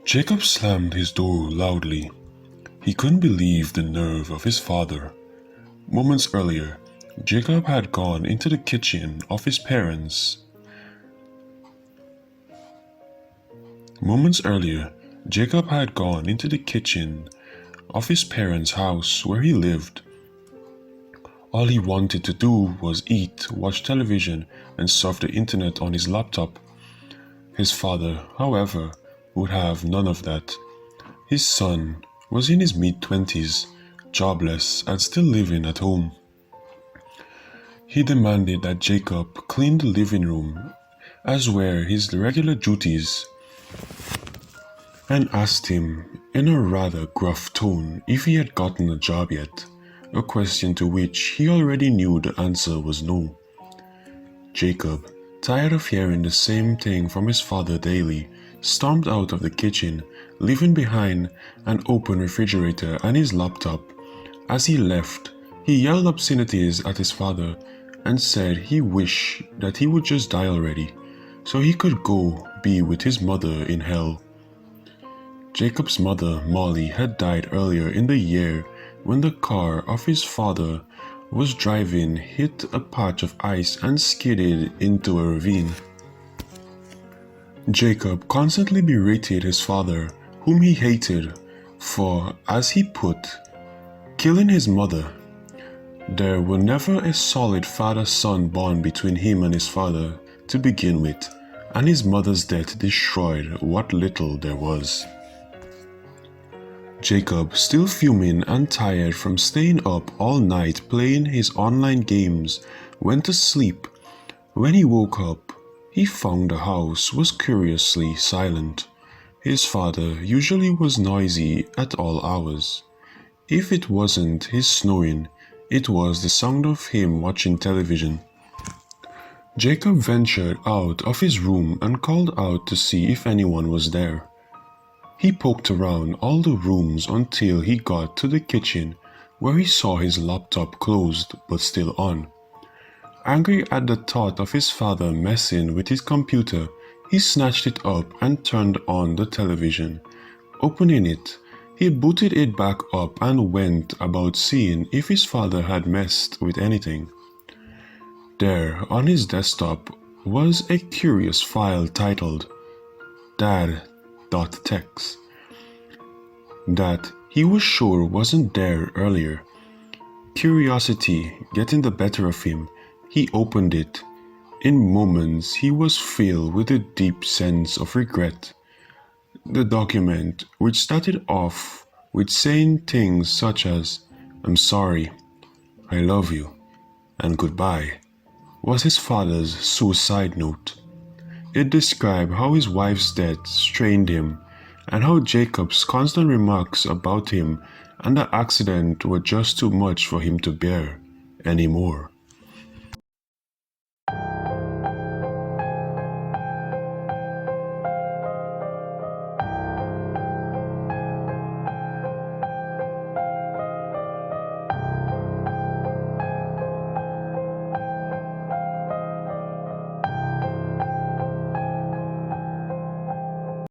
Jacob slammed his door loudly. He couldn't believe the nerve of his father. Moments earlier, Jacob had gone into the kitchen of his parents. House where he lived. All he wanted to do was eat, watch television, and surf the internet on his laptop. His father, however, would have none of that. His son was in his mid-20s, jobless and still living at home. He demanded that Jacob clean the living room as were his regular duties, and asked him in a rather gruff tone if he had gotten a job yet, a question to which he already knew the answer was no. Jacob, tired of hearing the same thing from his father daily, stormed out of the kitchen, leaving behind an open refrigerator and his laptop. As he left, he yelled obscenities at his father and said he wished that he would just die already, so he could go be with his mother in hell. Jacob's mother, Molly, had died earlier in the year when the car of his father was driving hit a patch of ice and skidded into a ravine. Jacob constantly berated his father, whom he hated, for, as he put, killing his mother. There were never a solid father-son bond between him and his father to begin with, and his mother's death destroyed what little there was. Jacob, still fuming and tired from staying up all night playing his online games, went to sleep. When he woke up, he found the house was curiously silent. His father usually was noisy at all hours. If it wasn't his snoring, it was the sound of him watching television. Jacob ventured out of his room and called out to see if anyone was there. He poked around all the rooms until he got to the kitchen, where he saw his laptop closed but still on. Angry at the thought of his father messing with his computer, he snatched it up and turned on the television. Opening it, he booted it back up and went about seeing if his father had messed with anything. There, on his desktop, was a curious file titled dad.txt that he was sure wasn't there earlier. Curiosity getting the better of him, he opened it. In moments, he was filled with a deep sense of regret. The document, which started off with saying things such as, "I'm sorry, I love you, and goodbye," was his father's suicide note. It described how his wife's death strained him, and how Jacob's constant remarks about him and the accident were just too much for him to bear anymore.